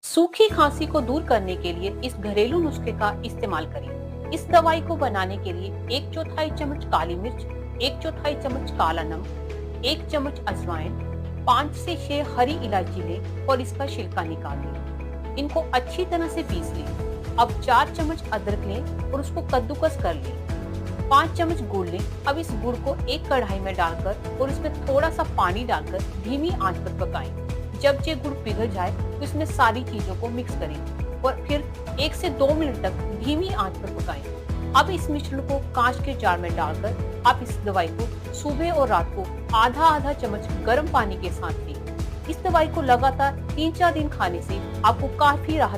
सूखी खांसी को दूर करने के लिए इस घरेलू नुस्खे का इस्तेमाल करें। इस दवाई को बनाने के लिए 1/4 चम्मच काली मिर्च, 1/4 चम्मच काला नमक, 1 चम्मच अजवाइन, 5 से 6 हरी इलायची लें और इसका छिलका निकाल लें। इनको अच्छी तरह से पीस लें। अब 4 चम्मच अदरक लें और उसको कद्दूकस कर लें। 5 चम्मच गुड़ लें। अब इस गुड़ को एक कढ़ाई में डालकर और इसमें थोड़ा सा पानी डालकर धीमी आंच पर पकाएं। जब ये गुड़ पिघल जाए तो इसमें सारी चीजों को मिक्स करें और फिर 1 से 2 मिनट तक धीमी आंच पर पकाएं। अब इस मिश्रण को कांच के जार में डालकर आप इस दवाई को सुबह और रात को आधा आधा चम्मच गर्म पानी के साथ लें। इस दवाई को लगातार 3-4 दिन खाने से आपको काफी राहत